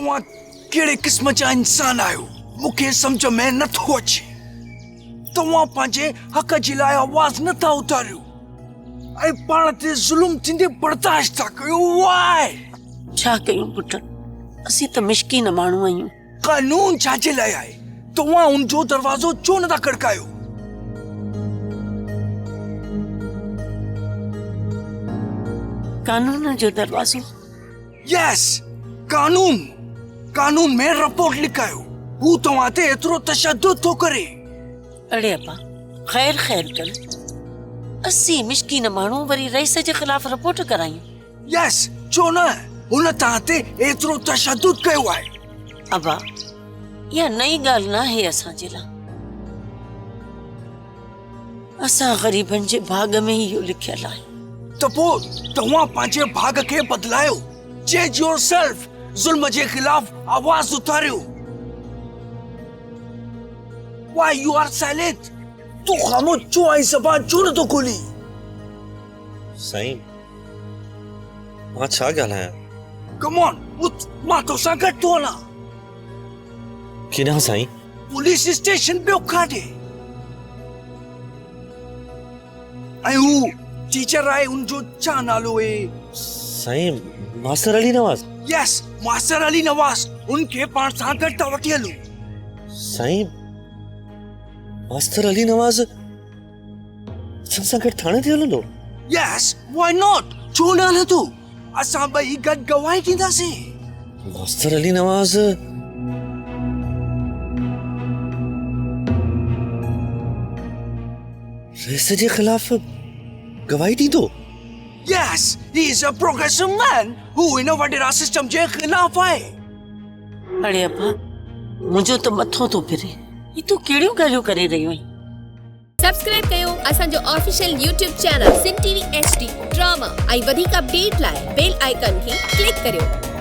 तव्हां कहिड़े क़िस्म जा इंसान आहियो मूंखे सम्झ में नथो अचे। तव्हां पंहिंजे हक़ जे लाइ आवाज़ नथा उथारियो ऐं पाण ते ज़ुल्म थींदे बर्दाश्त था कयो। वाए छा कयूं पुट, असीं त मिशकीन माण्हू आहियूं। कानून छाजे लाइ आहे? तव्हां उनजो दरवाज़ो छो नथा खड़कायो? कानून जो दरवाज़ो? यस, कानून। कानून में रिपोर्ट लिखायो। हू तव्हां ते एतिरो तशद्दुद थो करे। अड़े अब्बा, खैर कर। असीं मिशकीन माण्हू वरी रईस जे ख़िलाफ़ रिपोर्ट करायूं? यस, छो न? हुन तव्हां ते एतिरो तशद्दुद कयो आहे। अब्बा, इहा नई ॻाल्हि न आहे असांजे लाइ। असां ग़रीबनि जे भाग में ही इहो लिखियल आहे। त पोइ तव्हां पंहिंजे भाग खे बदलायो। Change yourself. ज़ुल्म जे ख़िलाफ़ आवाज़ उथारियो। Why you are silent? तू ख़ामोश छो आई? ज़बान छो नथो खोली? साईं, मां छा ॻाल्हायां? Come on, उथ, मां तोसां गॾु थो हलां। केॾांहुं साईं? पुलिस स्टेशन पियो काढे। ऐं हू टीचर आहे, उनजो छा नालो आहे? साईं, मास्टर अली नवाज़। यस, मास्टर अली नवाज़। उनखे पाण सां गॾु था वठी हलूं। साईं, मास्टर अली नवाज़ असां गॾु थाणे ते हलंदो? यस, व्हाई नॉट? छो न हलंदो? असां ॿई गॾु गवाही ॾींदासीं। मास्टर अली नवाज़ रईस जे ख़िलाफ़ गवाही ॾींदो? Yes, he is a progressive man who in a वडेरा सिस्टम जे ख़िलाफ़ आहे। अड़े अब्बा, मुंहिंजो त मथो थो फिरे। ही तूं कहिड़ियूं ॻाल्हियूं करे रहियो आहीं? सब्सक्राइब कयो असांजो official YouTube channel Sindh TV HD drama ऐं वधीक अपडेट लाइ बेल आइकन खे क्लिक करियो।